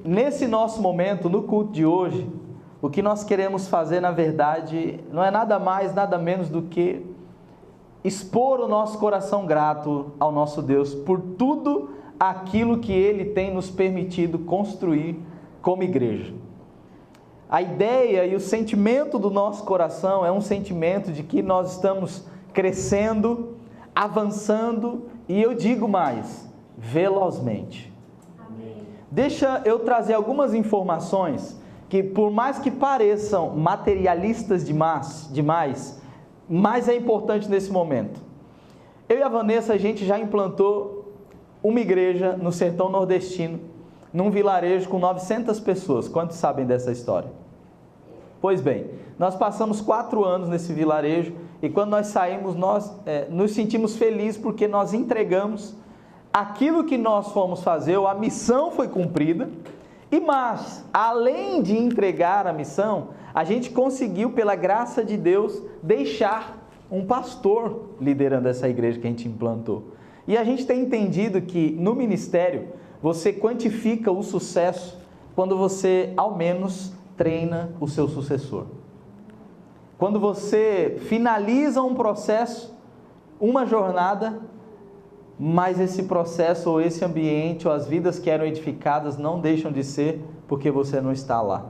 Nesse nosso momento, no culto de hoje, o que nós queremos fazer, na verdade, não é nada mais, nada menos do que expor o nosso coração grato ao nosso Deus por tudo aquilo que Ele tem nos permitido construir como igreja. A ideia e o sentimento do nosso coração é um sentimento de que nós estamos crescendo, avançando e eu digo mais, velozmente. Amém. Deixa eu trazer algumas informações que, por mais que pareçam materialistas demais, mas é importante nesse momento. Eu e a Vanessa, a gente já implantou uma igreja no sertão nordestino, num vilarejo com 900 pessoas. Quantos sabem dessa história? Pois bem, nós passamos 4 anos nesse vilarejo e quando nós saímos, nós nos sentimos felizes porque nós entregamos aquilo que nós fomos fazer, a missão foi cumprida, mas além de entregar a missão, a gente conseguiu, pela graça de Deus, deixar um pastor liderando essa igreja que a gente implantou. E a gente tem entendido que no ministério, você quantifica o sucesso quando você, ao menos, treina o seu sucessor. Quando você finaliza um processo, uma jornada, mas esse processo ou esse ambiente ou as vidas que eram edificadas não deixam de ser porque você não está lá.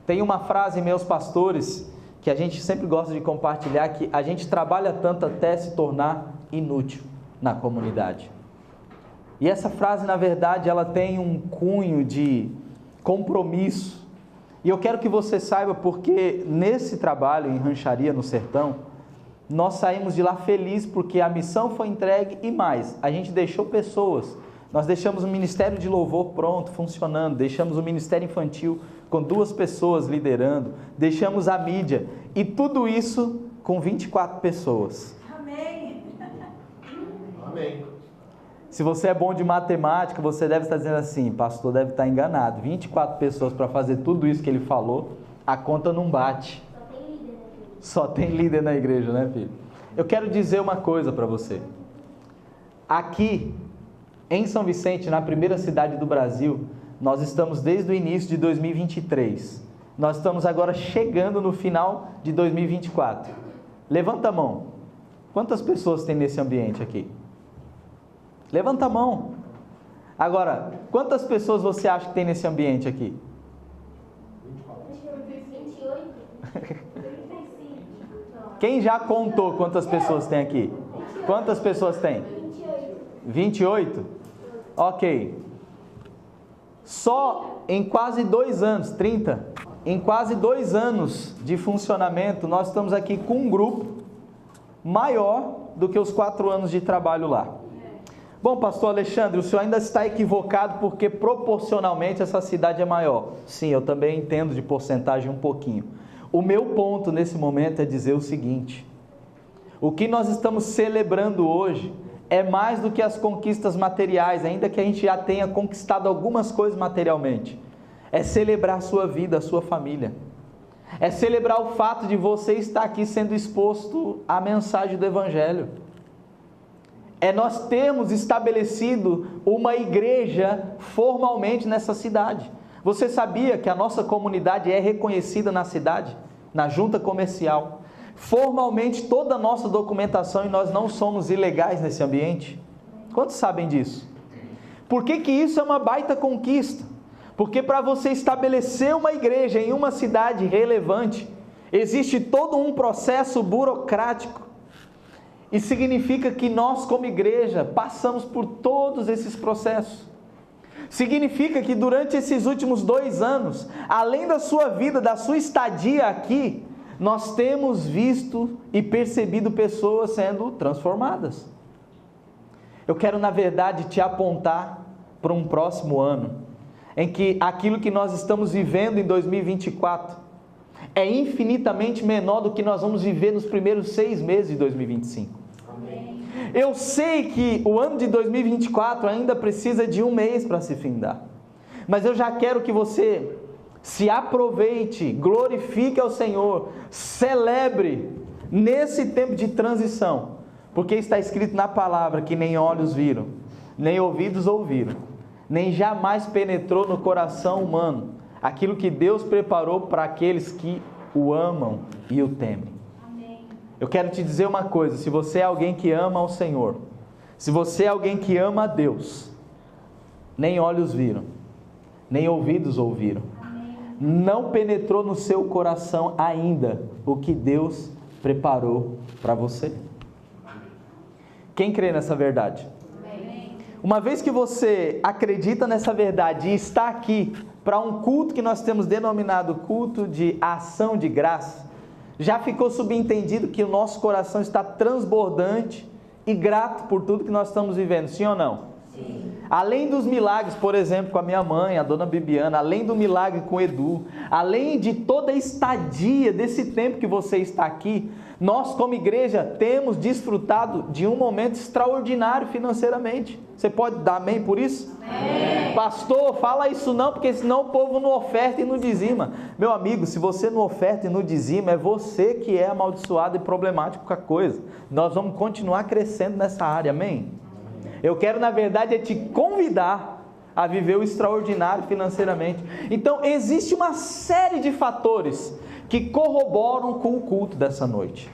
Tem uma frase em meus pastores que a gente sempre gosta de compartilhar, que a gente trabalha tanto até se tornar inútil na comunidade. E essa frase, na verdade, ela tem um cunho de compromisso. E eu quero que você saiba porque nesse trabalho em Rancharia no Sertão, nós saímos de lá felizes porque a missão foi entregue e mais, a gente deixou pessoas. Nós deixamos o Ministério de Louvor pronto, funcionando, deixamos o Ministério Infantil com 2 pessoas liderando, deixamos a mídia e tudo isso com 24 pessoas. Amém. Amém. Se você é bom de matemática, você deve estar dizendo assim, pastor deve estar enganado, 24 pessoas para fazer tudo isso que ele falou, a conta não bate. Só tem líder na igreja, né, filho? Eu quero dizer uma coisa para você. Aqui, em São Vicente, na primeira cidade do Brasil, nós estamos desde o início de 2023. Nós estamos agora chegando no final de 2024. Levanta a mão. Quantas pessoas tem nesse ambiente aqui? Levanta a mão. Agora, quantas pessoas você acha que tem nesse ambiente aqui? 28. Quem já contou quantas pessoas tem aqui? Quantas pessoas tem? 28? Ok. Só em quase 2 anos, 30, em quase 2 anos de funcionamento, nós estamos aqui com um grupo maior do que os 4 anos de trabalho lá. Bom, pastor Alexandre, o senhor ainda está equivocado porque proporcionalmente essa cidade é maior. Sim, eu também entendo de porcentagem um pouquinho. O meu ponto nesse momento é dizer o seguinte: o que nós estamos celebrando hoje é mais do que as conquistas materiais, ainda que a gente já tenha conquistado algumas coisas materialmente. É celebrar a sua vida, a sua família. É celebrar o fato de você estar aqui sendo exposto à mensagem do Evangelho. É nós termos estabelecido uma igreja formalmente nessa cidade. Você sabia que a nossa comunidade é reconhecida na cidade, na junta comercial? Formalmente toda a nossa documentação e nós não somos ilegais nesse ambiente? Quantos sabem disso? Por que isso é uma baita conquista? Porque para você estabelecer uma igreja em uma cidade relevante, existe todo um processo burocrático. E significa que nós como igreja passamos por todos esses processos. Significa que durante esses últimos 2 anos, além da sua vida, da sua estadia aqui, nós temos visto e percebido pessoas sendo transformadas. Eu quero, na verdade, te apontar para um próximo ano, em que aquilo que nós estamos vivendo em 2024 é infinitamente menor do que nós vamos viver nos primeiros 6 meses de 2025. Eu sei que o ano de 2024 ainda precisa de 1 mês para se findar. Mas eu já quero que você se aproveite, glorifique ao Senhor, celebre nesse tempo de transição. Porque está escrito na palavra que nem olhos viram, nem ouvidos ouviram, nem jamais penetrou no coração humano aquilo que Deus preparou para aqueles que o amam e o temem. Amém. Eu quero te dizer uma coisa, se você é alguém que ama ao Senhor, se você é alguém que ama a Deus, nem olhos viram, nem ouvidos ouviram, não penetrou no seu coração ainda o que Deus preparou para você. Quem crê nessa verdade? Amém. Uma vez que você acredita nessa verdade e está aqui para um culto que nós temos denominado culto de ação de graça, já ficou subentendido que o nosso coração está transbordante e grato por tudo que nós estamos vivendo, sim ou não? Sim. Além dos milagres, por exemplo, com a minha mãe, a dona Bibiana, além do milagre com o Edu, além de toda a estadia desse tempo que você está aqui, nós como igreja temos desfrutado de um momento extraordinário financeiramente. Você pode dar amém por isso? Amém. Pastor, fala isso não, porque senão o povo não oferta e não dizima. Meu amigo, se você não oferta e não dizima, é você que é amaldiçoado e problemático com a coisa. Nós vamos continuar crescendo nessa área, amém? Eu quero, na verdade, te convidar a viver o extraordinário financeiramente. Então, existe uma série de fatores que corroboram com o culto dessa noite.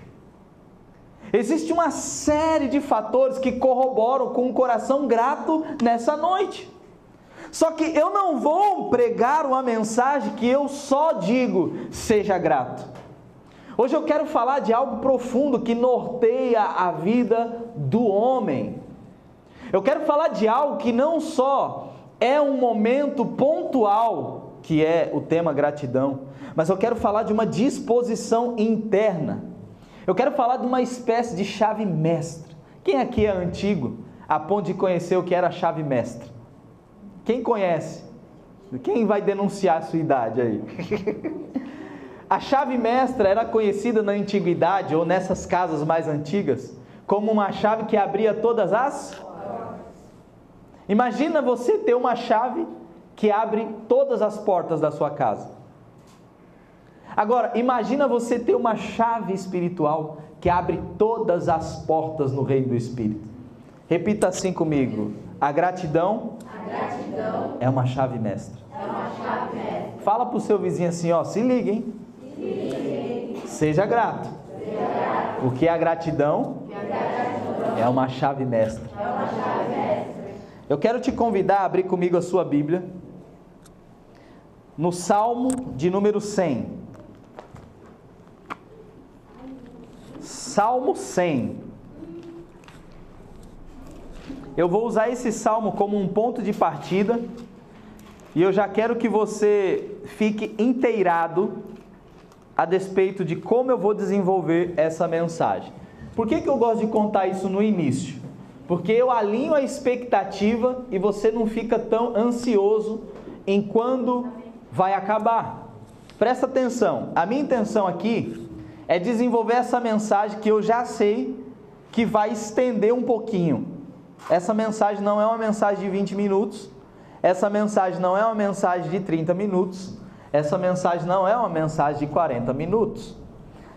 Existe uma série de fatores que corroboram com um coração grato nessa noite. Só que eu não vou pregar uma mensagem que eu só digo, seja grato. Hoje eu quero falar de algo profundo que norteia a vida do homem. Eu quero falar de algo que não só é um momento pontual, que é o tema gratidão, mas eu quero falar de uma disposição interna. Eu quero falar de uma espécie de chave mestra. Quem aqui é antigo a ponto de conhecer o que era a chave mestra? Quem conhece? Quem vai denunciar a sua idade aí? A chave mestra era conhecida na antiguidade, ou nessas casas mais antigas, como uma chave que abria todas as... Imagina você ter uma chave que abre todas as portas da sua casa. Agora, imagina você ter uma chave espiritual que abre todas as portas no reino do Espírito. Repita assim comigo. A gratidão é uma chave mestra. Fala para o seu vizinho assim, ó, se liga, hein? Seja grato. Porque a gratidão é uma chave mestra. Eu quero te convidar a abrir comigo a sua Bíblia no Salmo de número 100. Salmo 100. Eu vou usar esse salmo como um ponto de partida e eu já quero que você fique inteirado a despeito de como eu vou desenvolver essa mensagem. Por que eu gosto de contar isso no início? Porque eu alinho a expectativa e você não fica tão ansioso em quando vai acabar. Presta atenção, a minha intenção aqui é desenvolver essa mensagem que eu já sei que vai estender um pouquinho. Essa mensagem não é uma mensagem de 20 minutos, essa mensagem não é uma mensagem de 30 minutos, essa mensagem não é uma mensagem de 40 minutos.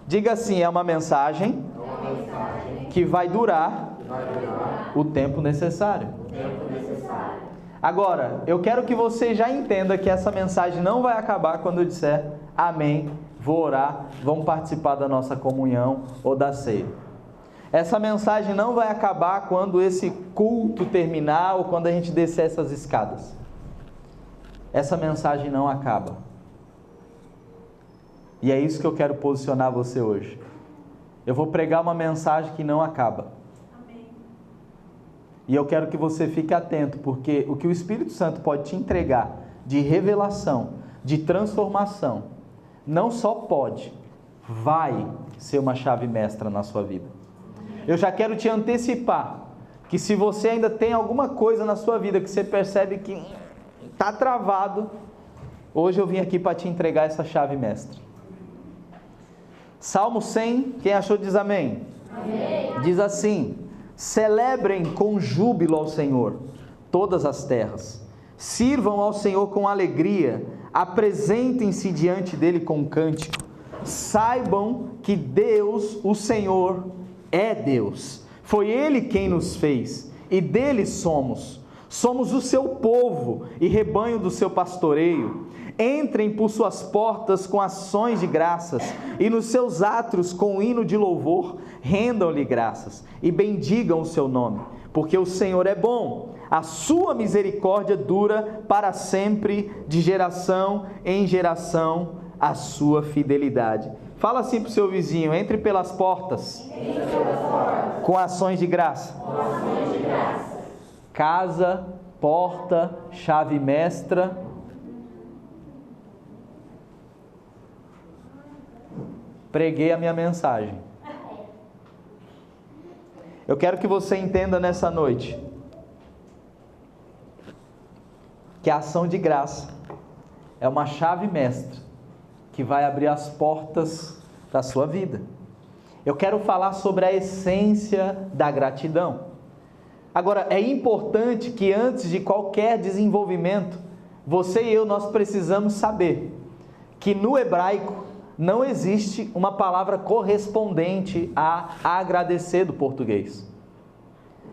Diga assim, é uma mensagem que vai durar o tempo necessário. Agora, eu quero que você já entenda que essa mensagem não vai acabar quando eu disser amém, vou orar, vamos participar da nossa comunhão ou da ceia. Essa mensagem não vai acabar quando esse culto terminar ou quando a gente descer essas escadas. Essa mensagem não acaba. E é isso que eu quero posicionar você hoje. Eu vou pregar uma mensagem que não acaba. Amém. E eu quero que você fique atento, porque o que o Espírito Santo pode te entregar de revelação, de transformação, não só pode, vai ser uma chave mestra na sua vida. Eu já quero te antecipar que se você ainda tem alguma coisa na sua vida que você percebe que está travado, hoje eu vim aqui para te entregar essa chave mestra. Salmo 100, quem achou diz amém. Amém. Diz assim: celebrem com júbilo ao Senhor todas as terras, sirvam ao Senhor com alegria, apresentem-se diante dele com cântico, saibam que Deus, o Senhor, é Deus, foi Ele quem nos fez e dele somos Somos o seu povo e rebanho do seu pastoreio. Entrem por suas portas com ações de graças e nos seus átrios com hino de louvor. Rendam-lhe graças e bendigam o seu nome, porque o Senhor é bom. A sua misericórdia dura para sempre, de geração em geração, a sua fidelidade. Fala assim para o seu vizinho: entre pelas portas, com ações de graça. Casa, porta, chave mestra. Preguei a minha mensagem. Eu quero que você entenda nessa noite que a ação de graça é uma chave mestra que vai abrir as portas da sua vida. Eu quero falar sobre a essência da gratidão. Agora, é importante que antes de qualquer desenvolvimento, você e eu, nós precisamos saber que no hebraico não existe uma palavra correspondente a agradecer do português.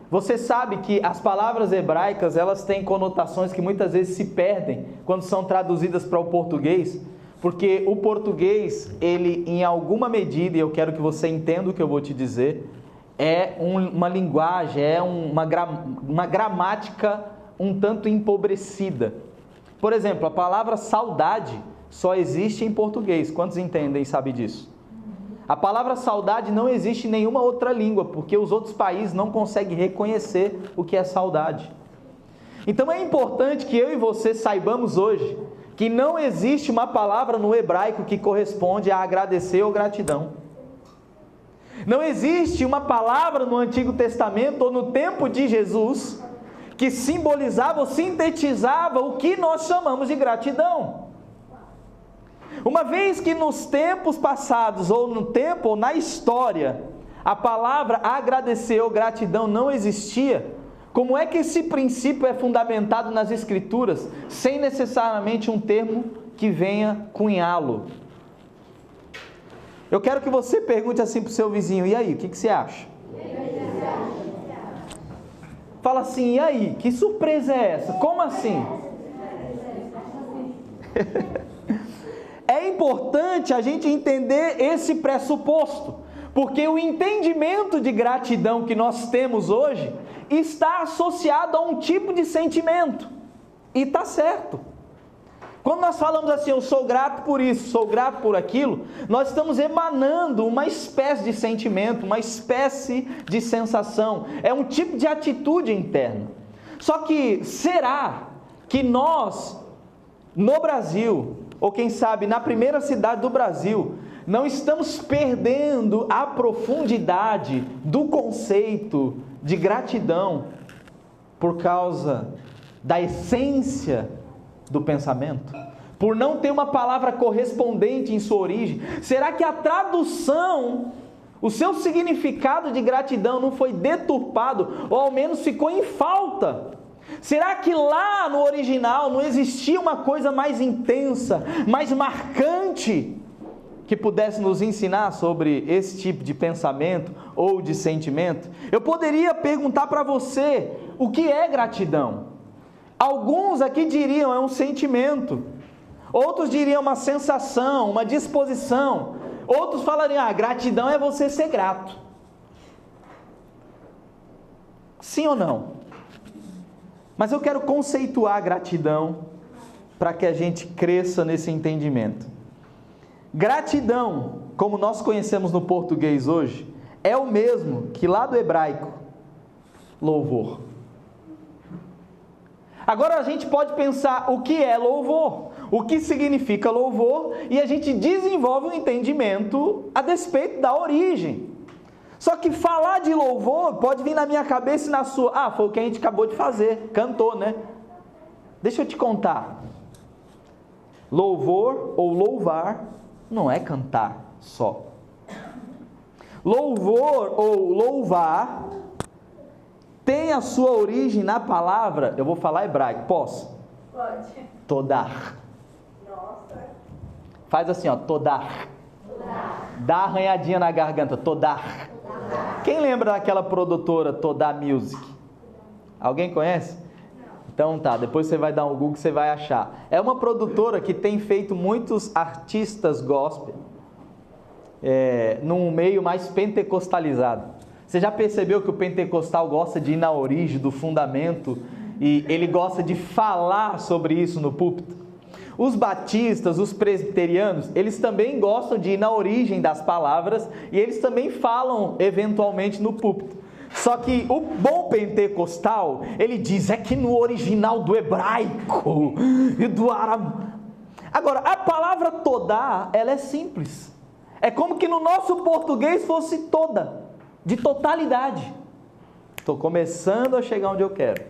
Você sabe que as palavras hebraicas, elas têm conotações que muitas vezes se perdem quando são traduzidas para o português, porque o português, ele em alguma medida, e eu quero que você entenda o que eu vou te dizer, é uma linguagem, é uma gramática um tanto empobrecida. Por exemplo, a palavra saudade só existe em português. Quantos entendem e sabem disso? A palavra saudade não existe em nenhuma outra língua, porque os outros países não conseguem reconhecer o que é saudade. Então é importante que eu e você saibamos hoje que não existe uma palavra no hebraico que corresponde a agradecer ou gratidão. Não existe uma palavra no Antigo Testamento ou no tempo de Jesus que simbolizava ou sintetizava o que nós chamamos de gratidão. Uma vez que nos tempos passados, ou no tempo, ou na história, a palavra agradecer ou gratidão não existia, como é que esse princípio é fundamentado nas Escrituras, sem necessariamente um termo que venha cunhá-lo? Eu quero que você pergunte assim para o seu vizinho: e aí, o que você acha? Fala assim: e aí, que surpresa é essa? Como assim? É importante a gente entender esse pressuposto, porque o entendimento de gratidão que nós temos hoje está associado a um tipo de sentimento, e está certo. Quando nós falamos assim, eu sou grato por isso, sou grato por aquilo, nós estamos emanando uma espécie de sentimento, uma espécie de sensação, é um tipo de atitude interna. Só que será que nós, no Brasil, ou quem sabe na primeira cidade do Brasil, não estamos perdendo a profundidade do conceito de gratidão por causa da essência do pensamento? Por não ter uma palavra correspondente em sua origem? Será que a tradução, o seu significado de gratidão não foi deturpado, ou ao menos ficou em falta? Será que lá no original não existia uma coisa mais intensa, mais marcante, que pudesse nos ensinar sobre esse tipo de pensamento ou de sentimento? Eu poderia perguntar para você: o que é gratidão? Alguns aqui diriam é um sentimento, outros diriam uma sensação, uma disposição, outros falariam: gratidão é você ser grato. Sim ou não? Mas eu quero conceituar a gratidão para que a gente cresça nesse entendimento. Gratidão, como nós conhecemos no português hoje, é o mesmo que lá do hebraico, louvor. Agora a gente pode pensar o que é louvor, o que significa louvor, e a gente desenvolve um entendimento a despeito da origem. Só que falar de louvor pode vir na minha cabeça e na sua: foi o que a gente acabou de fazer, cantou, né? Deixa eu te contar. Louvor ou louvar não é cantar só. Louvor ou louvar tem a sua origem na palavra, eu vou falar hebraico, posso? Pode. Todar. Nossa. Faz assim, todar. Dá arranhadinha na garganta, todar. Quem lembra daquela produtora Todar Music? Alguém conhece? Então tá, depois você vai dar um Google, você vai achar. É uma produtora que tem feito muitos artistas gospel num meio mais pentecostalizado. Você já percebeu que o pentecostal gosta de ir na origem do fundamento e ele gosta de falar sobre isso no púlpito? Os batistas, os presbiterianos, eles também gostam de ir na origem das palavras e eles também falam eventualmente no púlpito. Só que o bom pentecostal, ele diz, é que no original do hebraico e do aramaico. Agora, a palavra todá, ela é simples. É como que no nosso português fosse toda, de totalidade. Estou começando a chegar onde eu quero.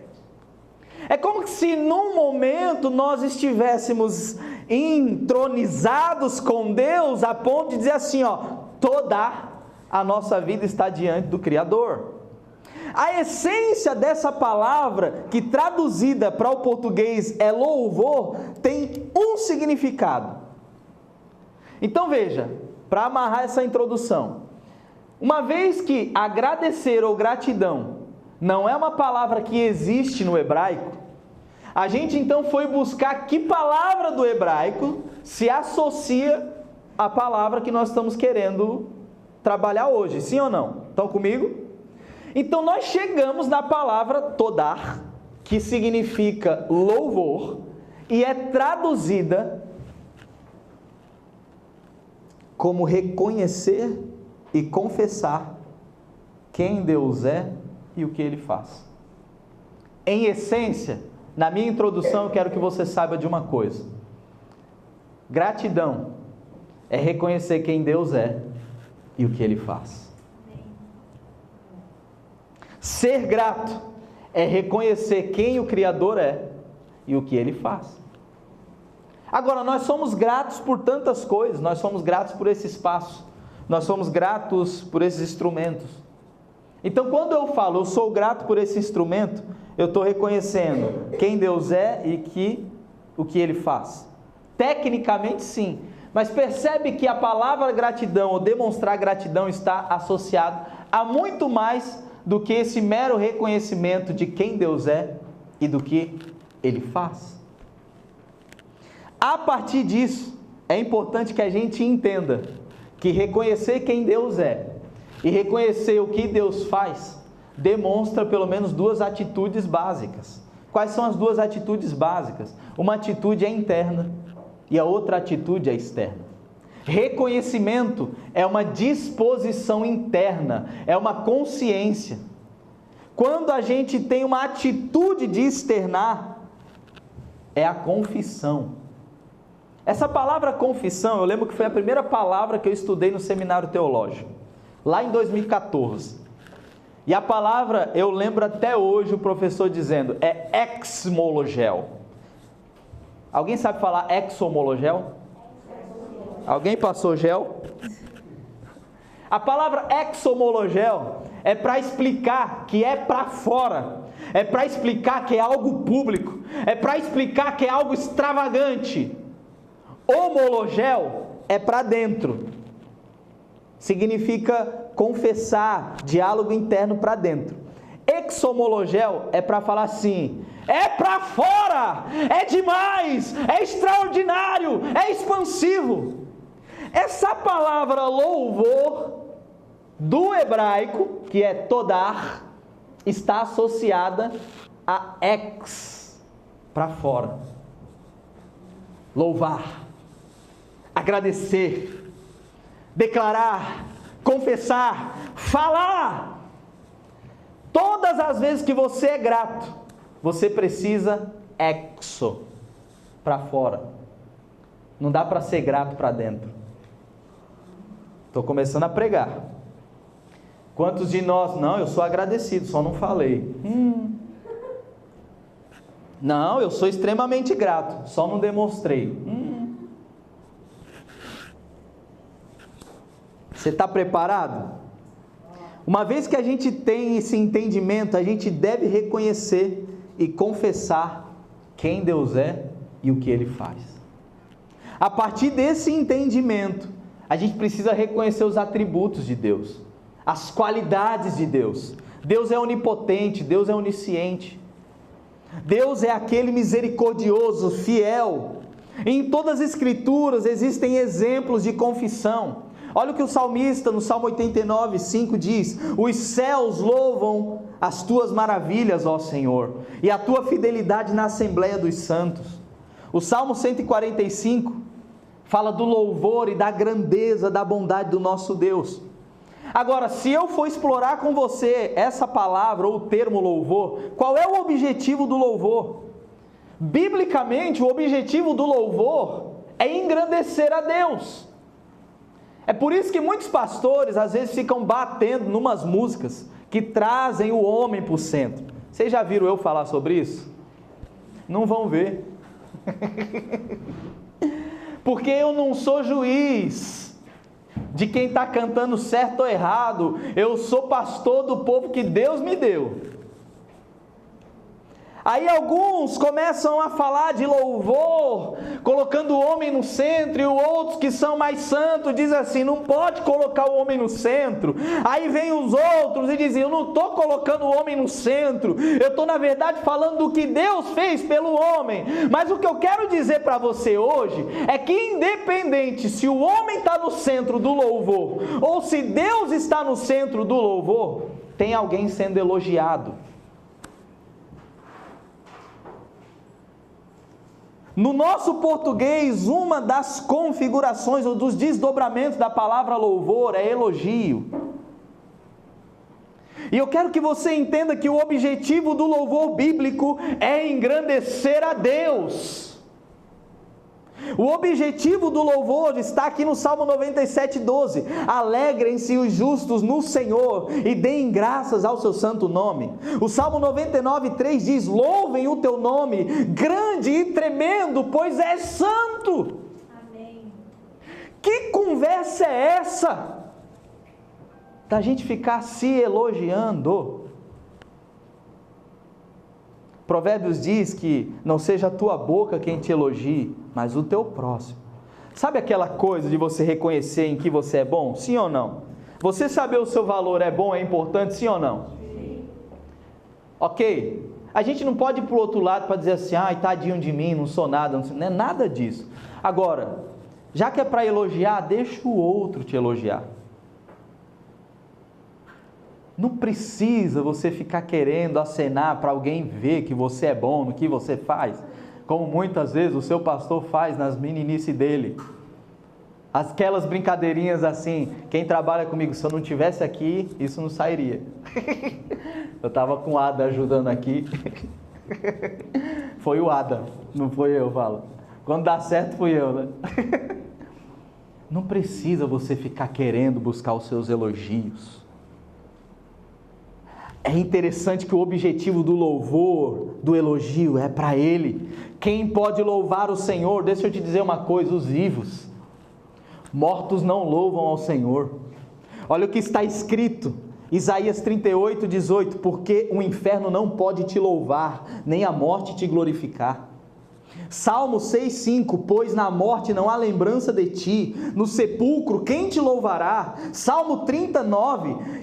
É como se num momento nós estivéssemos entronizados com Deus a ponto de dizer assim, toda a nossa vida está diante do Criador. A essência dessa palavra, que traduzida para o português é louvor, tem um significado. Então veja, para amarrar essa introdução, uma vez que agradecer ou gratidão não é uma palavra que existe no hebraico, a gente então foi buscar que palavra do hebraico se associa à palavra que nós estamos querendo trabalhar hoje, sim ou não? Estão comigo? Então nós chegamos na palavra todar, que significa louvor, e é traduzida como reconhecer e confessar quem Deus é e o que Ele faz. Em essência, na minha introdução eu quero que você saiba de uma coisa. Gratidão é reconhecer quem Deus é e o que Ele faz. Ser grato é reconhecer quem o Criador é e o que Ele faz. Agora, nós somos gratos por tantas coisas, nós somos gratos por esse espaço, nós somos gratos por esses instrumentos. Então, quando eu falo, eu sou grato por esse instrumento, eu estou reconhecendo quem Deus é e o que Ele faz. Tecnicamente, sim, mas percebe que a palavra gratidão ou demonstrar gratidão está associado a muito mais do que esse mero reconhecimento de quem Deus é e do que Ele faz. A partir disso, é importante que a gente entenda que reconhecer quem Deus é e reconhecer o que Deus faz demonstra pelo menos duas atitudes básicas. Quais são as duas atitudes básicas? Uma atitude é interna e a outra atitude é externa. Reconhecimento é uma disposição interna, é uma consciência. Quando a gente tem uma atitude de externar, é a confissão. Essa palavra confissão, eu lembro que foi a primeira palavra que eu estudei no seminário teológico, lá em 2014. E a palavra, eu lembro até hoje o professor dizendo, é exmologel. Alguém sabe falar exomologel? Alguém passou gel? A palavra exomologel é para explicar que é para fora, é para explicar que é algo público, é para explicar que é algo extravagante. Homologel é para dentro, significa confessar, diálogo interno para dentro. Exomologel é para falar assim, é para fora, é demais, é extraordinário, é expansivo. Essa palavra louvor do hebraico, que é todar, está associada a ex, para fora. Louvar, agradecer, declarar, confessar, falar. Todas as vezes que você é grato, você precisa exo, para fora. Não dá para ser grato para dentro. Estou começando a pregar. Quantos de nós, não, eu sou agradecido, só não falei. Não, eu sou extremamente grato, só não demonstrei. Você está preparado? Uma vez que a gente tem esse entendimento, a gente deve reconhecer e confessar quem Deus é e o que Ele faz. A partir desse entendimento, a gente precisa reconhecer os atributos de Deus, as qualidades de Deus. Deus é onipotente, Deus é onisciente. Deus é aquele misericordioso, fiel. Em todas as escrituras existem exemplos de confissão. Olha o que o salmista no Salmo 89, 5 diz: os céus louvam as tuas maravilhas, ó Senhor, e a tua fidelidade na Assembleia dos Santos. O Salmo 145 fala do louvor e da grandeza, da bondade do nosso Deus. Agora, se eu for explorar com você essa palavra ou o termo louvor, qual é o objetivo do louvor? Biblicamente, o objetivo do louvor é engrandecer a Deus. É por isso que muitos pastores às vezes ficam batendo numas músicas que trazem o homem para o centro. Vocês já viram eu falar sobre isso? Não vão ver. Porque eu não sou juiz de quem está cantando certo ou errado. Eu sou pastor do povo que Deus me deu. Aí alguns começam a falar de louvor, colocando o homem no centro, e outros que são mais santos dizem assim: não pode colocar o homem no centro. Aí vem os outros e dizem: eu não estou colocando o homem no centro, eu estou na verdade falando do que Deus fez pelo homem. Mas o que eu quero dizer para você hoje é que independente se o homem está no centro do louvor, ou se Deus está no centro do louvor, tem alguém sendo elogiado. No nosso português, uma das configurações ou dos desdobramentos da palavra louvor é elogio. E eu quero que você entenda que o objetivo do louvor bíblico é engrandecer a Deus. O objetivo do louvor está aqui no Salmo 97:12. Alegrem-se os justos no Senhor e deem graças ao seu santo nome. O Salmo 99:3 diz: louvem o teu nome, grande e tremendo, pois és santo. Amém. Que conversa é essa? Da gente ficar se elogiando. Provérbios diz que não seja a tua boca quem te elogie, mas o teu próximo. Sabe aquela coisa de você reconhecer em que você é bom? Sim ou não? Você saber o seu valor é bom, é importante, sim ou não? Sim. Ok? A gente não pode ir para o outro lado para dizer assim: ai, tadinho de mim, não sou nada, não é nada disso. Agora, já que é para elogiar, deixa o outro te elogiar. Não precisa você ficar querendo acenar para alguém ver que você é bom no que você faz, como muitas vezes o seu pastor faz nas meninices dele. Aquelas brincadeirinhas assim: quem trabalha comigo, se eu não estivesse aqui, isso não sairia. Eu estava com o Ada ajudando aqui. Foi o Ada, não foi eu, falo. Quando dá certo fui eu, né? Não precisa você ficar querendo buscar os seus elogios. É interessante que o objetivo do louvor, do elogio, é para Ele. Quem pode louvar o Senhor? Deixa eu te dizer uma coisa: os vivos. Mortos não louvam ao Senhor. Olha o que está escrito, Isaías 38:18: porque o inferno não pode te louvar, nem a morte te glorificar. Salmo 6:5: pois na morte não há lembrança de ti, no sepulcro quem te louvará? Salmo 39: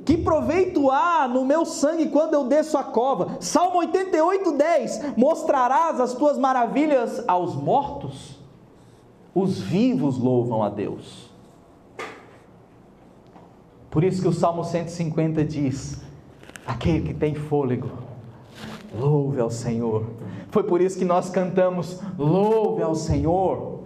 que proveito há no meu sangue quando eu desço a cova? Salmo 88:10: mostrarás as tuas maravilhas aos mortos? Os vivos louvam a Deus. Por isso que o Salmo 150 diz: aquele que tem fôlego, louve ao Senhor. Foi por isso que nós cantamos: louve ao Senhor.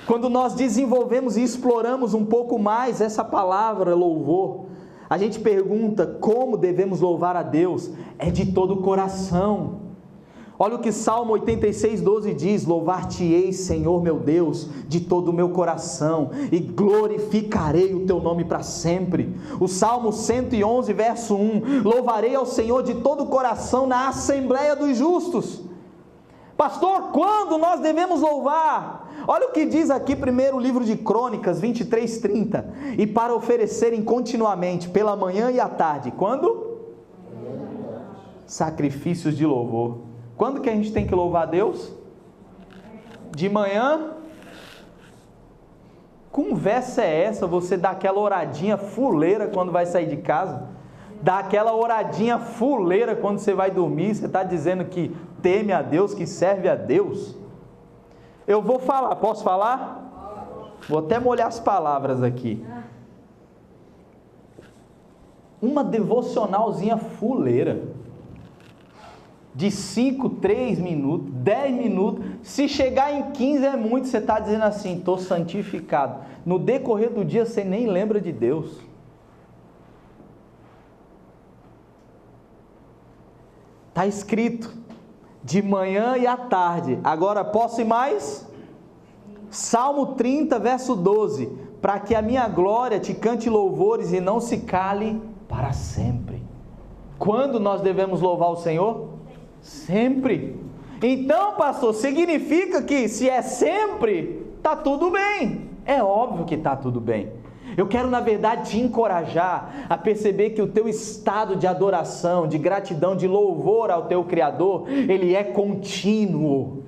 Quando nós desenvolvemos e exploramos um pouco mais essa palavra louvor, a gente pergunta como devemos louvar a Deus. É de todo o coração. Olha o que Salmo 86:12 diz: louvar-te-ei, Senhor meu Deus, de todo o meu coração, e glorificarei o teu nome para sempre. O Salmo 111, verso 1: louvarei ao Senhor de todo o coração na assembleia dos justos. Pastor, quando nós devemos louvar? Olha o que diz aqui primeiro o livro de Crônicas 23:30: e para oferecerem continuamente, pela manhã e à tarde. Quando? Sacrifícios de louvor. Quando que a gente tem que louvar a Deus? De manhã? Conversa é essa, você dá aquela oradinha fuleira quando vai sair de casa? dá aquela oradinha fuleira quando você vai dormir, você está dizendo que teme a Deus, que serve a Deus. Eu vou falar, posso falar? Vou até molhar as palavras aqui. Uma devocionalzinha fuleira, de 5, 3 minutos, 10 minutos, se chegar em 15 é muito, você está dizendo assim, estou santificado. No decorrer do dia você nem lembra de Deus. Está escrito, de manhã e à tarde. Agora posso ir mais? Salmo 30, verso 12. Para que a minha glória te cante louvores e não se cale para sempre. Quando nós devemos louvar o Senhor? Sempre. Então, pastor, significa que se é sempre, está tudo bem. É óbvio que está tudo bem. Eu quero, na verdade, te encorajar a perceber que o teu estado de adoração, de gratidão, de louvor ao teu Criador, ele é contínuo.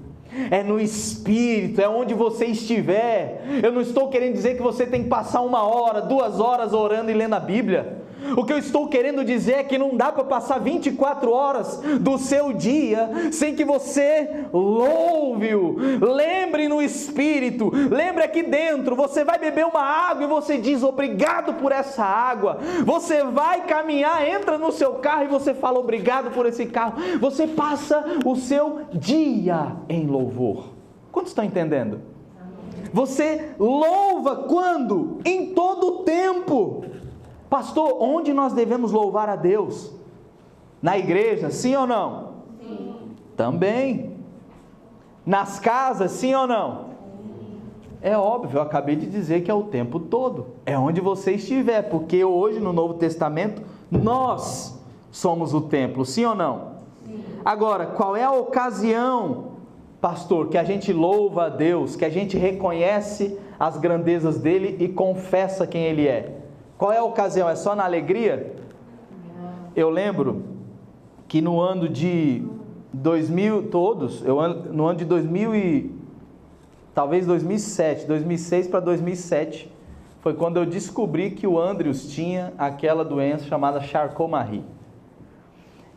É no Espírito, é onde você estiver. Eu não estou querendo dizer que você tem que passar 1 hora, 2 horas orando e lendo a Bíblia. O que eu estou querendo dizer é que não dá para passar 24 horas do seu dia sem que você louve-o. Lembre no Espírito, lembre aqui dentro. Você vai beber uma água e você diz obrigado por essa água. Você vai caminhar, entra no seu carro e você fala obrigado por esse carro. Você passa o seu dia em louvor. Quantos estão entendendo? Você louva quando? Em todo o tempo. Pastor, onde nós devemos louvar a Deus? Na igreja, sim ou não? Sim. Também. Nas casas, sim ou não? Sim. É óbvio, eu acabei de dizer que é o tempo todo. É onde você estiver, porque hoje no Novo Testamento, nós somos o templo, sim ou não? Sim. Agora, qual é a ocasião, pastor, que a gente louva a Deus, que a gente reconhece as grandezas dele e confessa quem ele é? Qual é a ocasião? É só na alegria? Eu lembro que no ano de 2000, no ano de 2000 e talvez 2007, 2006 para 2007, foi quando eu descobri que o Andrews tinha aquela doença chamada Charcot-Marie.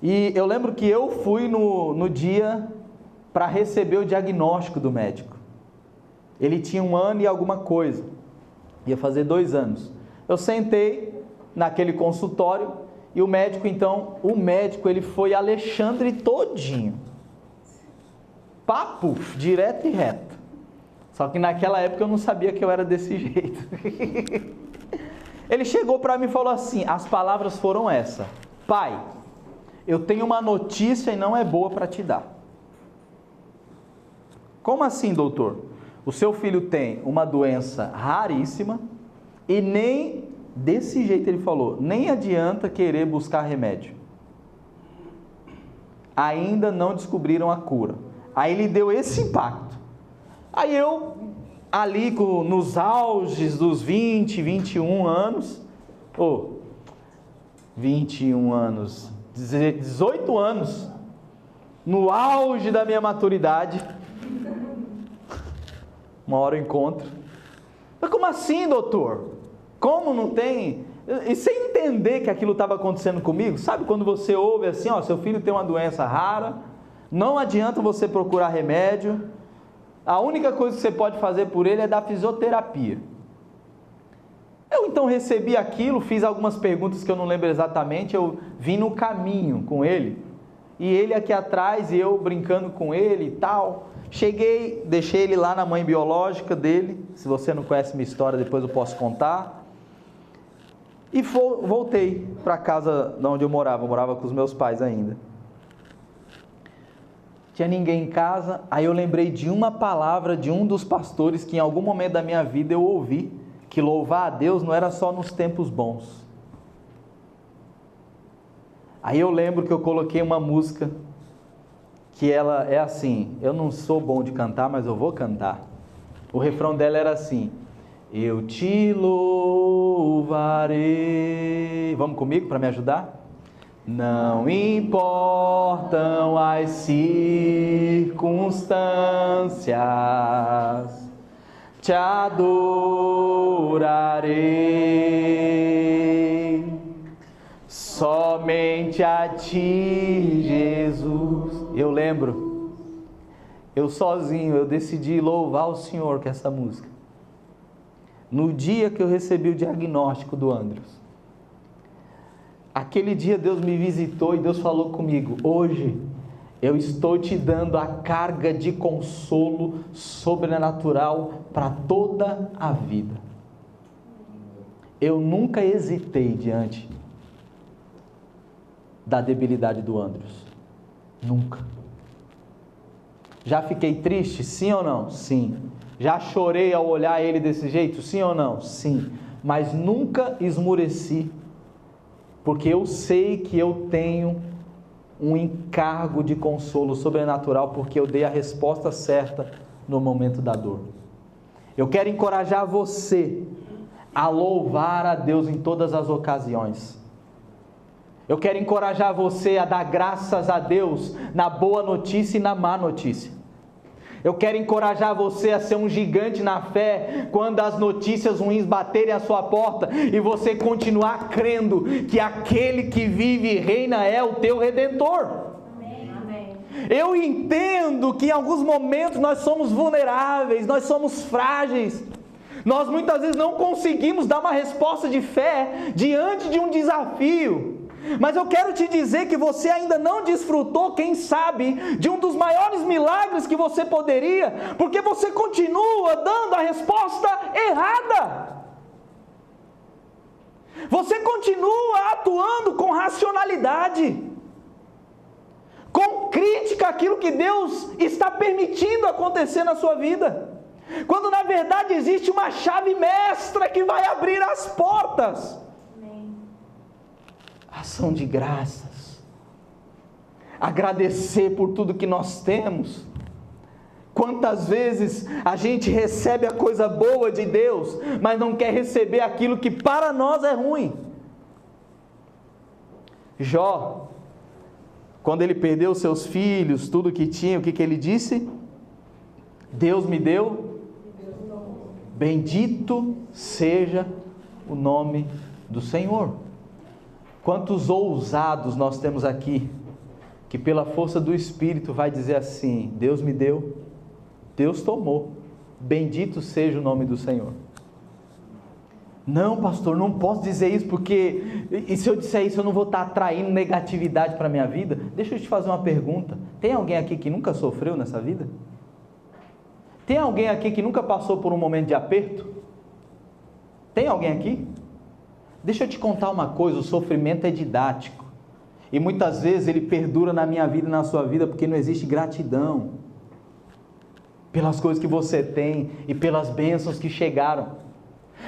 E eu lembro que eu fui no dia para receber o diagnóstico do médico. Ele tinha 1 ano e alguma coisa, ia fazer 2 anos. Eu sentei naquele consultório e o médico ele foi Alexandre todinho. Papo, direto e reto. Só que naquela época eu não sabia que eu era desse jeito. Ele chegou para mim e falou assim, as palavras foram essas: pai, eu tenho uma notícia e não é boa para te dar. Como assim, doutor? O seu filho tem uma doença raríssima e nem, desse jeito ele falou, nem adianta querer buscar remédio. Ainda não descobriram a cura. Aí ele deu esse impacto. Aí eu, ali nos auges dos 20, 21 anos, 21 anos, 18 anos, no auge da minha maturidade, uma hora eu encontro. Mas como assim, doutor? Como não tem? E sem entender que aquilo estava acontecendo comigo, sabe quando você ouve assim, seu filho tem uma doença rara, não adianta você procurar remédio, a única coisa que você pode fazer por ele é dar fisioterapia. Eu então recebi aquilo, fiz algumas perguntas que eu não lembro exatamente, eu vim no caminho com ele, e ele aqui atrás, e eu brincando com ele e tal. Cheguei, deixei ele lá na mãe biológica dele, se você não conhece minha história, depois eu posso contar. E voltei para a casa de onde eu morava com os meus pais ainda. Tinha ninguém em casa, aí eu lembrei de uma palavra de um dos pastores que em algum momento da minha vida eu ouvi, que louvar a Deus não era só nos tempos bons. Aí eu lembro que eu coloquei uma música, que ela é assim, eu não sou bom de cantar, mas eu vou cantar. O refrão dela era assim: eu te louvarei. Vamos comigo para me ajudar? Não importam as circunstâncias, te adorarei, somente somente a Ti, Jesus. Eu lembro, eu sozinho, eu decidi louvar o Senhor com essa música. No dia que eu recebi o diagnóstico do Andrews. Aquele dia Deus me visitou e Deus falou comigo: hoje eu estou te dando a carga de consolo sobrenatural para toda a vida. Eu nunca hesitei diante da debilidade do Andrews. Nunca. Já fiquei triste? Sim ou não? Sim. Já chorei ao olhar ele desse jeito? Sim ou não? Sim. Mas nunca esmureci, porque eu sei que eu tenho um encargo de consolo sobrenatural, porque eu dei a resposta certa no momento da dor. Eu quero encorajar você a louvar a Deus em todas as ocasiões. Eu quero encorajar você a dar graças a Deus na boa notícia e na má notícia. Eu quero encorajar você a ser um gigante na fé quando as notícias ruins baterem a sua porta e você continuar crendo que aquele que vive e reina é o teu Redentor. Amém. Eu entendo que em alguns momentos nós somos vulneráveis, nós somos frágeis. Nós muitas vezes não conseguimos dar uma resposta de fé diante de um desafio. Mas eu quero te dizer que você ainda não desfrutou, quem sabe, de um dos maiores milagres que você poderia, porque você continua dando a resposta errada. Você continua atuando com racionalidade, com crítica àquilo que Deus está permitindo acontecer na sua vida, quando na verdade existe uma chave mestra que vai abrir as portas. Ação de graças, agradecer por tudo que nós temos. Quantas vezes a gente recebe a coisa boa de Deus, mas não quer receber aquilo que para nós é ruim. Jó, quando ele perdeu seus filhos, tudo que tinha, o que ele disse? Deus me deu, bendito seja o nome do Senhor. Quantos ousados nós temos aqui, que pela força do Espírito vai dizer assim: Deus me deu, Deus tomou, bendito seja o nome do Senhor. Não, pastor, não posso dizer isso, porque e se eu disser isso eu não vou estar atraindo negatividade para a minha vida? Deixa eu te fazer uma pergunta: tem alguém aqui que nunca sofreu nessa vida? Tem alguém aqui que nunca passou por um momento de aperto? Tem alguém aqui? Deixa eu te contar uma coisa: o sofrimento é didático, e muitas vezes ele perdura na minha vida e na sua vida, porque não existe gratidão pelas coisas que você tem e pelas bênçãos que chegaram.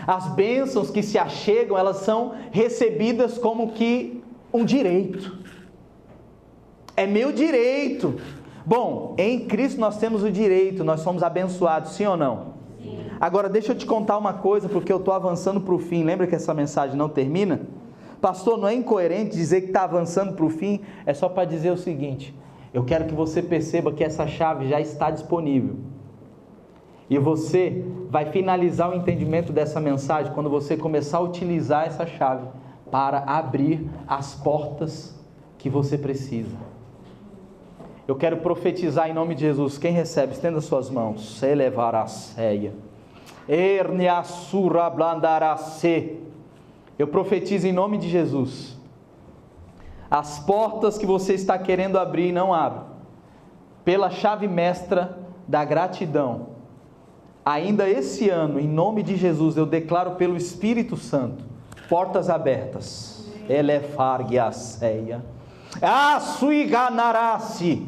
As bênçãos que se achegam, elas são recebidas como que um direito. É meu direito. Bom, em Cristo nós temos o direito, nós somos abençoados, sim ou não? Sim. Agora deixa eu te contar uma coisa, porque eu estou avançando para o fim. Lembra que essa mensagem não termina? Pastor, não é incoerente dizer que está avançando para o fim? É só para dizer o seguinte: eu quero que você perceba que essa chave já está disponível, e você vai finalizar o entendimento dessa mensagem quando você começar a utilizar essa chave para abrir as portas que você precisa. Eu quero profetizar em nome de Jesus. Quem recebe, estenda suas mãos. Se elevará a ceia. Erniassura blandarase. Eu profetizo em nome de Jesus. As portas que você está querendo abrir, não abre. Pela chave mestra da gratidão. Ainda esse ano, em nome de Jesus, eu declaro pelo Espírito Santo, portas abertas. Elefargia ceia. Asuiganarasi.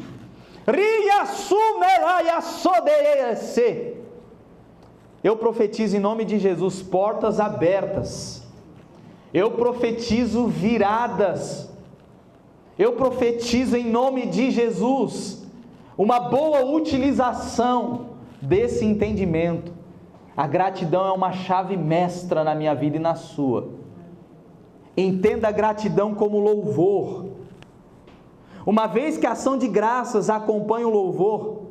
Eu profetizo em nome de Jesus portas abertas. Eu profetizo viradas. Eu profetizo em nome de Jesus uma boa utilização desse entendimento. A gratidão é uma chave mestra na minha vida e na sua. Entenda a gratidão como louvor. Uma vez que a ação de graças acompanha o louvor,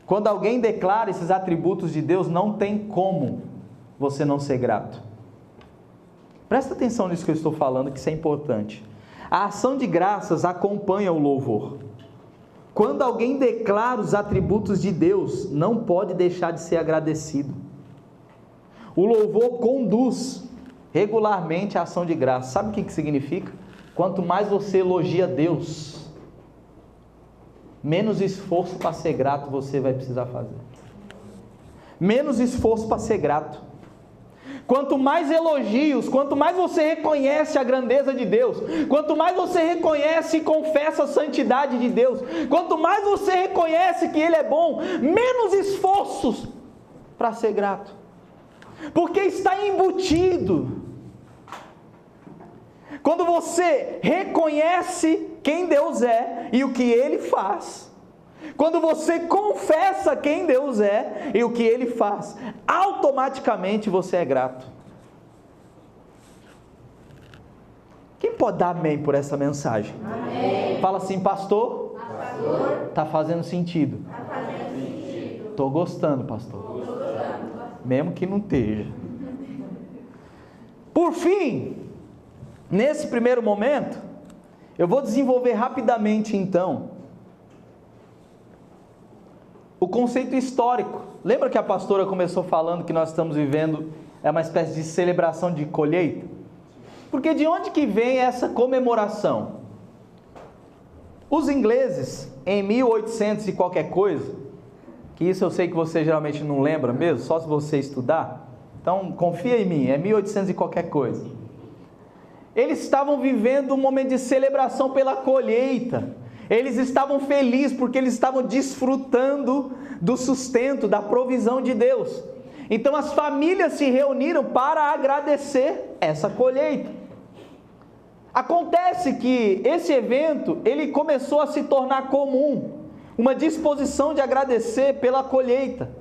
quando alguém declara esses atributos de Deus, não tem como você não ser grato. Presta atenção nisso que eu estou falando, que isso é importante. A ação de graças acompanha o louvor. Quando alguém declara os atributos de Deus, não pode deixar de ser agradecido. O louvor conduz regularmente a ação de graça. Sabe o que significa? Quanto mais você elogia Deus, menos esforço para ser grato você vai precisar fazer. Menos esforço para ser grato. Quanto mais elogios, quanto mais você reconhece a grandeza de Deus, quanto mais você reconhece e confessa a santidade de Deus, quanto mais você reconhece que Ele é bom, menos esforços para ser grato. Porque está embutido. Quando você reconhece quem Deus é e o que Ele faz, quando você confessa quem Deus é e o que Ele faz, automaticamente você é grato. Quem pode dar amém por essa mensagem? Amém. Fala assim, pastor, está fazendo sentido. Estou gostando, pastor. Mesmo que não esteja. Por fim, nesse primeiro momento, eu vou desenvolver rapidamente então o conceito histórico. Lembra que a pastora começou falando que nós estamos vivendo uma espécie de celebração de colheita? Porque de onde que vem essa comemoração? Os ingleses, em 1800 e qualquer coisa, que isso eu sei que você geralmente não lembra mesmo, só se você estudar, então confia em mim, é 1800 e qualquer coisa. Eles estavam vivendo um momento de celebração pela colheita. Eles estavam felizes porque eles estavam desfrutando do sustento, da provisão de Deus. Então as famílias se reuniram para agradecer essa colheita. Acontece que esse evento, ele começou a se tornar comum, uma disposição de agradecer pela colheita.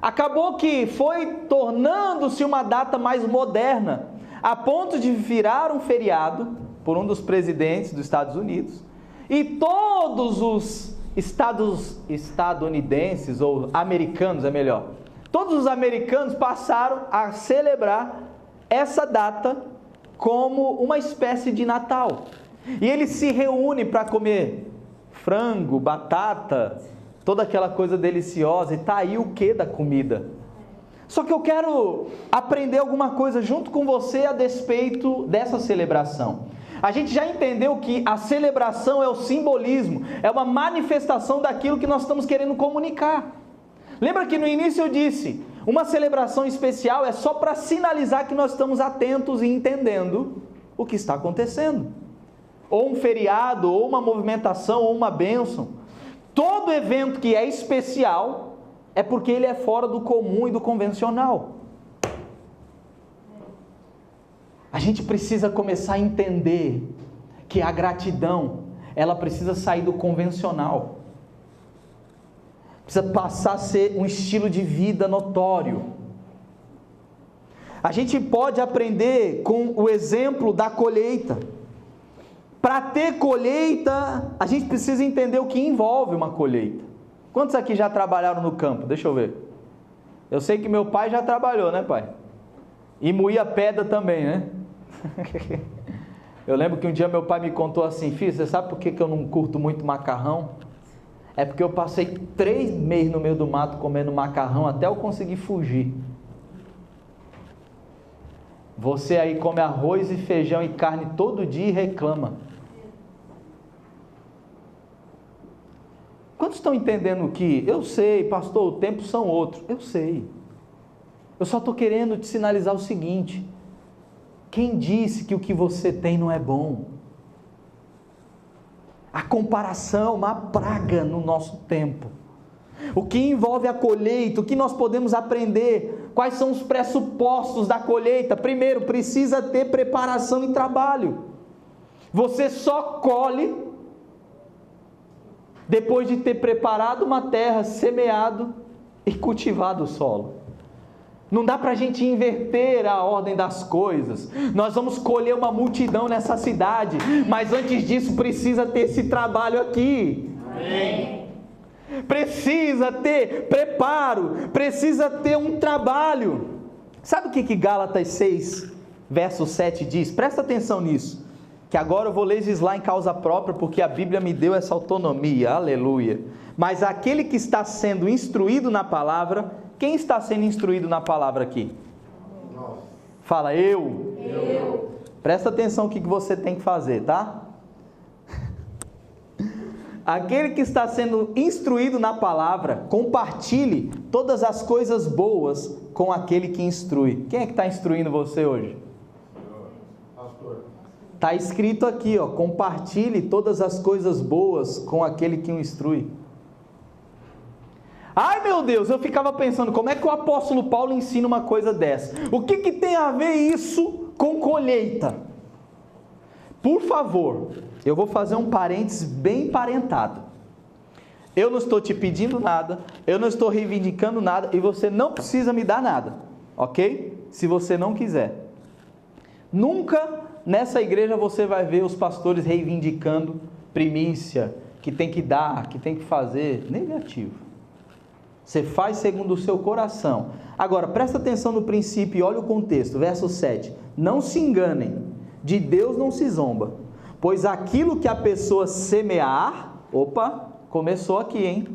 Acabou que foi tornando-se uma data mais moderna, a ponto de virar um feriado por um dos presidentes dos Estados Unidos. E todos os estadunidenses, ou americanos é melhor, todos os americanos passaram a celebrar essa data como uma espécie de Natal. E eles se reúnem para comer frango, batata, toda aquela coisa deliciosa, e está aí o que da comida? Só que eu quero aprender alguma coisa junto com você a despeito dessa celebração. A gente já entendeu que a celebração é o simbolismo, é uma manifestação daquilo que nós estamos querendo comunicar. Lembra que no início eu disse, uma celebração especial é só para sinalizar que nós estamos atentos e entendendo o que está acontecendo. Ou um feriado, ou uma movimentação, ou uma bênção. Todo evento que é especial é porque ele é fora do comum e do convencional. A gente precisa começar a entender que a gratidão, ela precisa sair do convencional. Precisa passar a ser um estilo de vida notório. A gente pode aprender com o exemplo da colheita. Para ter colheita, a gente precisa entender o que envolve uma colheita. Quantos aqui já trabalharam no campo? Deixa eu ver. Eu sei que meu pai já trabalhou, né, pai? E moía pedra também, né? Eu lembro que um dia meu pai me contou assim: filho, você sabe por que eu não curto muito macarrão? É porque eu passei 3 meses no meio do mato comendo macarrão até eu conseguir fugir. Você aí come arroz e feijão e carne todo dia e reclama. Quantos estão entendendo que eu sei, pastor, os tempos são outros? Eu sei. Eu só estou querendo te sinalizar o seguinte: quem disse que o que você tem não é bom? A comparação é uma praga no nosso tempo. O que envolve a colheita, o que nós podemos aprender, quais são os pressupostos da colheita? Primeiro, precisa ter preparação e trabalho. Você só colhe depois de ter preparado uma terra, semeado e cultivado o solo. Não dá para a gente inverter a ordem das coisas. Nós vamos colher uma multidão nessa cidade, mas antes disso precisa ter esse trabalho aqui. Amém. Precisa ter preparo, precisa ter um trabalho. Sabe o que Gálatas 6, verso 7 diz? Presta atenção nisso, que agora eu vou legislar em causa própria, porque a Bíblia me deu essa autonomia, aleluia. Mas aquele que está sendo instruído na palavra, quem está sendo instruído na palavra aqui? Nós. Fala, eu. Presta atenção no que você tem que fazer, tá? Aquele que está sendo instruído na palavra, compartilhe todas as coisas boas com aquele que instrui. Quem é que está instruindo você hoje? Pastor. Está escrito aqui, ó, compartilhe todas as coisas boas com aquele que o instrui. Ai meu Deus, eu ficava pensando, como é que o apóstolo Paulo ensina uma coisa dessa? O que tem a ver isso com colheita? Por favor, eu vou fazer um parênteses bem parentado. Eu não estou te pedindo nada, eu não estou reivindicando nada, e você não precisa me dar nada, ok? Se você não quiser. Nunca nessa igreja você vai ver os pastores reivindicando primícia, que tem que dar, que tem que fazer. Negativo. Você faz segundo o seu coração. Agora, presta atenção no princípio e olha o contexto, verso 7. Não se enganem, de Deus não se zomba, pois aquilo que a pessoa semear, começou aqui, hein?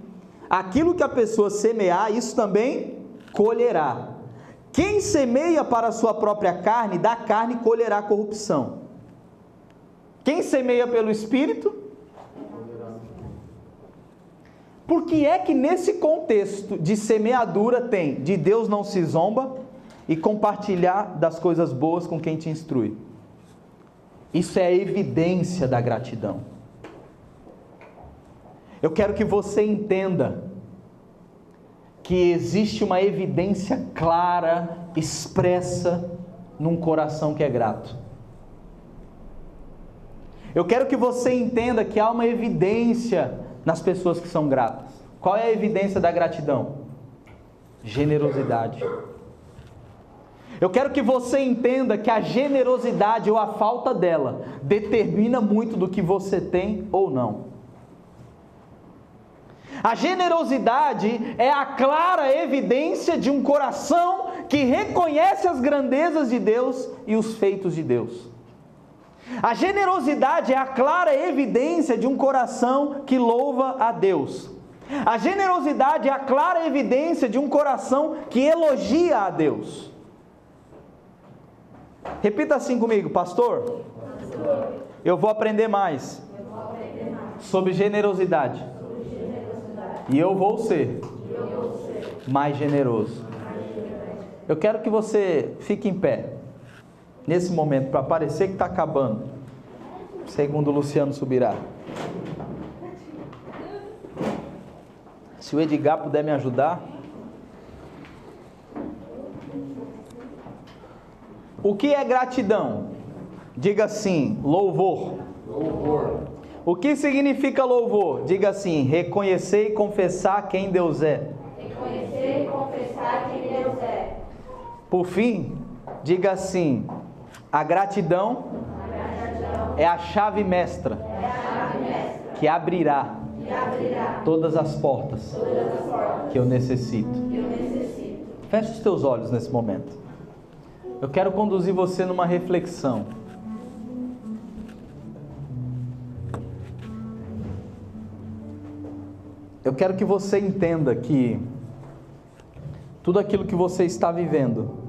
Aquilo que a pessoa semear, isso também colherá. Quem semeia para a sua própria carne, da carne colherá corrupção. Quem semeia pelo Espírito? Por que é que nesse contexto de semeadura tem de Deus não se zomba e compartilhar das coisas boas com quem te instrui? Isso é a evidência da gratidão. Eu quero que você entenda que existe uma evidência clara, expressa num coração que é grato. Eu quero que você entenda que há uma evidência nas pessoas que são gratas. Qual é a evidência da gratidão? Generosidade. Eu quero que você entenda que a generosidade ou a falta dela determina muito do que você tem ou não. A generosidade é a clara evidência de um coração que reconhece as grandezas de Deus e os feitos de Deus. A generosidade é a clara evidência de um coração que louva a Deus. A generosidade é a clara evidência de um coração que elogia a Deus. Repita assim comigo, pastor. Eu vou aprender mais sobre generosidade. E eu vou ser mais generoso. Eu quero que você fique em pé nesse momento, para parecer que está acabando, segundo Luciano Subirá. Se o Edgar puder me ajudar. O que é gratidão? Diga assim, louvor. Louvor. O que significa louvor? Diga assim, reconhecer e confessar quem Deus é. Reconhecer e confessar quem Deus é. Por fim, diga assim, a gratidão é a chave mestra que abrirá todas as portas que eu necessito. Feche os teus olhos nesse momento. Eu quero conduzir você numa reflexão. Eu quero que você entenda que tudo aquilo que você está vivendo